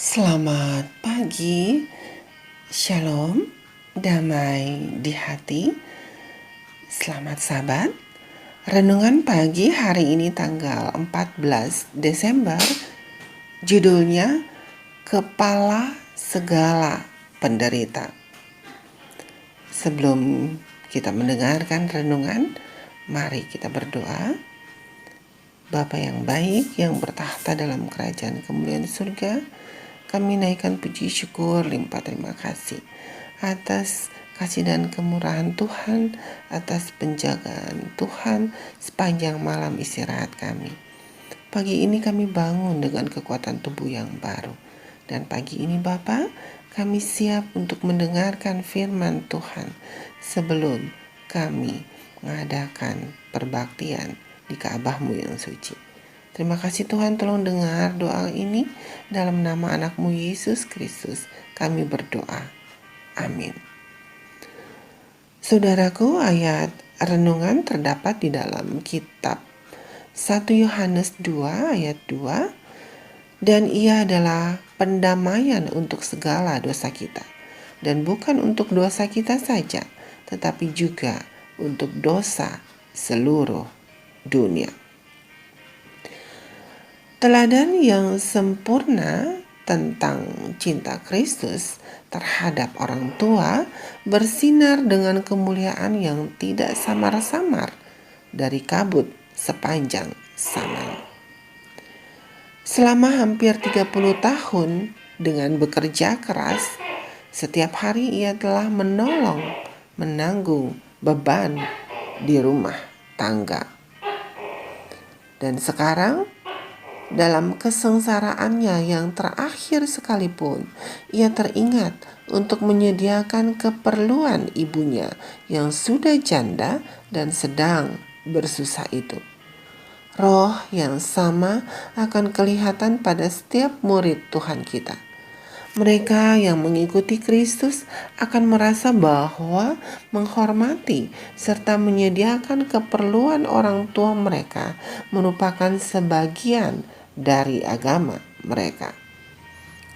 Selamat pagi, shalom, damai di hati. Selamat sahabat. Renungan pagi hari ini tanggal 14 Desember, judulnya Kepala Segala Penderita. Sebelum kita mendengarkan renungan, mari kita berdoa. Bapa yang baik yang bertahta dalam kerajaan kemuliaan surga, kami naikkan puji syukur limpah terima kasih atas kasih dan kemurahan Tuhan, atas penjagaan Tuhan sepanjang malam istirahat kami. Pagi ini kami bangun dengan kekuatan tubuh yang baru. Dan pagi ini Bapa, kami siap untuk mendengarkan firman Tuhan sebelum kami mengadakan perbaktian di Ka'bah-Mu yang suci. Terima kasih Tuhan, tolong dengar doa ini dalam nama anak-Mu Yesus Kristus. Kami berdoa. Amin. Saudaraku, ayat renungan terdapat di dalam kitab 1 Yohanes 2 ayat 2. Dan ia adalah pendamaian untuk segala dosa kita. Dan bukan untuk dosa kita saja, tetapi juga untuk dosa seluruh dunia. Teladan yang sempurna tentang cinta Kristus terhadap orang tua bersinar dengan kemuliaan yang tidak samar-samar dari kabut sepanjang zaman. Selama hampir 30 tahun dengan bekerja keras, setiap hari ia telah menanggung beban di rumah tangga. Dan sekarang, dalam kesengsaraannya yang terakhir sekalipun, ia teringat untuk menyediakan keperluan ibunya yang sudah janda dan sedang bersusah itu. Roh yang sama akan kelihatan pada setiap murid Tuhan kita. Mereka yang mengikuti Kristus akan merasa bahwa menghormati serta menyediakan keperluan orang tua mereka merupakan sebagian dari agama mereka.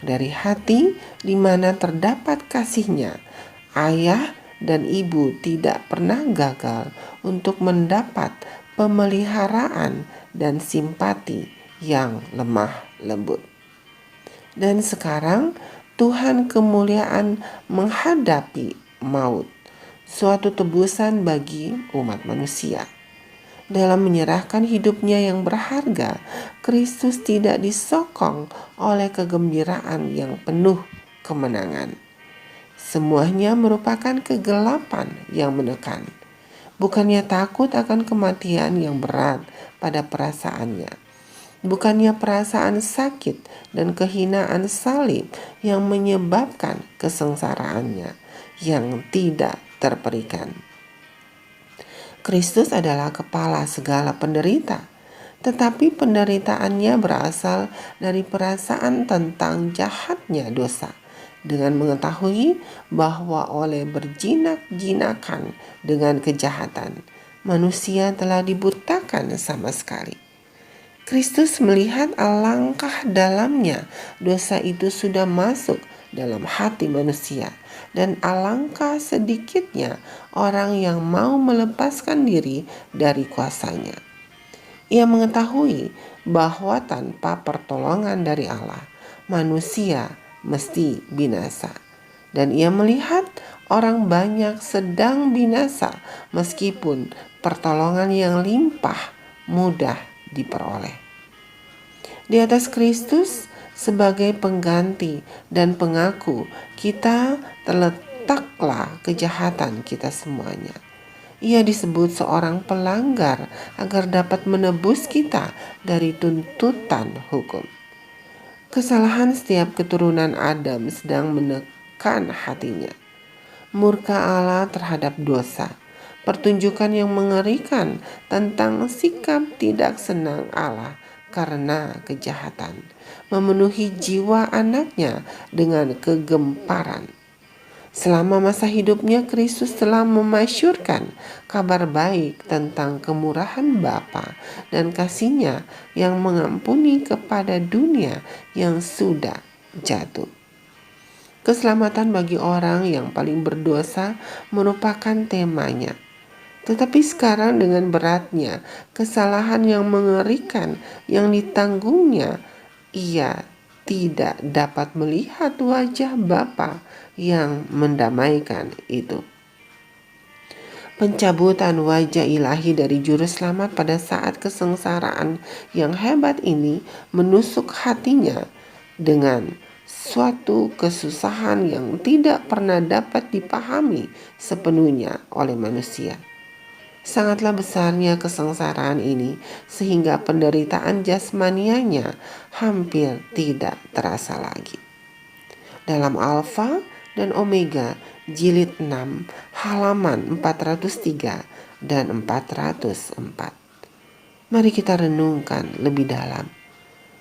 Dari hati di mana terdapat kasihnya, ayah dan ibu tidak pernah gagal untuk mendapat pemeliharaan dan simpati yang lemah lembut. Dan sekarang Tuhan kemuliaan menghadapi maut, suatu tebusan bagi umat manusia. Dalam menyerahkan hidupnya yang berharga, Kristus tidak disokong oleh kegembiraan yang penuh kemenangan. Semuanya merupakan kegelapan yang menekan. Bukannya takut akan kematian yang berat pada perasaannya. Bukannya perasaan sakit dan kehinaan salib yang menyebabkan kesengsaraannya yang tidak terperikan. Kristus adalah kepala segala penderita, tetapi penderitaannya berasal dari perasaan tentang jahatnya dosa, dengan mengetahui bahwa oleh berjinak-jinakan dengan kejahatan, manusia telah dibutakan sama sekali. Kristus melihat alangkah dalamnya dosa itu sudah masuk dalam hati manusia, dan alangkah sedikitnya orang yang mau melepaskan diri dari kuasanya. Ia mengetahui bahwa tanpa pertolongan dari Allah, manusia mesti binasa. Dan ia melihat orang banyak sedang binasa meskipun pertolongan yang limpah mudah diperoleh. Di atas Kristus sebagai pengganti dan pengaku kita terletaklah kejahatan kita semuanya. Ia disebut seorang pelanggar agar dapat menebus kita dari tuntutan hukum. Kesalahan setiap keturunan Adam sedang menekan hatinya. Murka Allah terhadap dosa, pertunjukan yang mengerikan tentang sikap tidak senang Allah karena kejahatan, memenuhi jiwa anaknya dengan kegemparan. Selama masa hidupnya, Kristus telah memasyurkan kabar baik tentang kemurahan Bapa dan kasih-Nya yang mengampuni kepada dunia yang sudah jatuh. Keselamatan bagi orang yang paling berdosa merupakan temanya. Tetapi sekarang dengan beratnya kesalahan yang mengerikan yang ditanggungnya, ia tidak dapat melihat wajah Bapa yang mendamaikan itu. Pencabutan wajah ilahi dari juru selamat pada saat kesengsaraan yang hebat ini menusuk hatinya dengan suatu kesusahan yang tidak pernah dapat dipahami sepenuhnya oleh manusia. Sangatlah besarnya kesengsaraan ini sehingga penderitaan jasmanianya hampir tidak terasa lagi. Dalam Alfa dan Omega jilid 6 halaman 403 dan 404. Mari kita renungkan lebih dalam.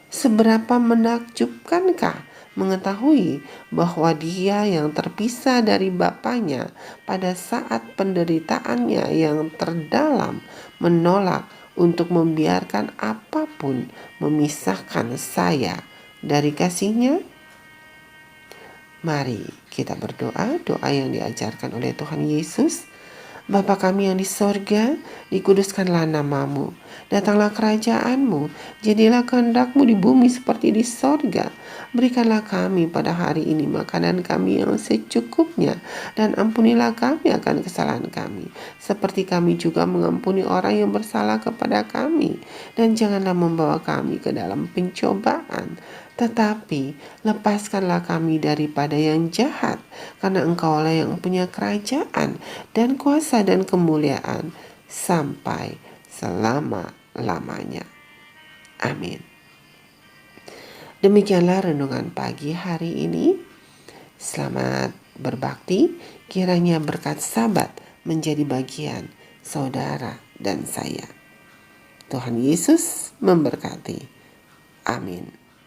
Seberapa menakjubkankah mengetahui bahwa dia yang terpisah dari Bapanya pada saat penderitaannya yang terdalam menolak untuk membiarkan apapun memisahkan saya dari kasih-Nya? Mari kita berdoa, doa yang diajarkan oleh Tuhan Yesus. Bapa kami yang di sorga, dikuduskanlah namamu. Datanglah kerajaan-Mu, jadilah kehendak-Mu di bumi seperti di sorga. Berikanlah kami pada hari ini makanan kami yang secukupnya, dan ampunilah kami akan kesalahan kami, seperti kami juga mengampuni orang yang bersalah kepada kami. Dan janganlah membawa kami ke dalam pencobaan, tetapi lepaskanlah kami daripada yang jahat, karena Engkaulah yang punya kerajaan dan kuasa dan kemuliaan sampai selama-lamanya. Amin. Demikianlah renungan pagi hari ini. Selamat berbakti, kiranya berkat Sabat menjadi bagian saudara dan saya. Tuhan Yesus memberkati. Amin.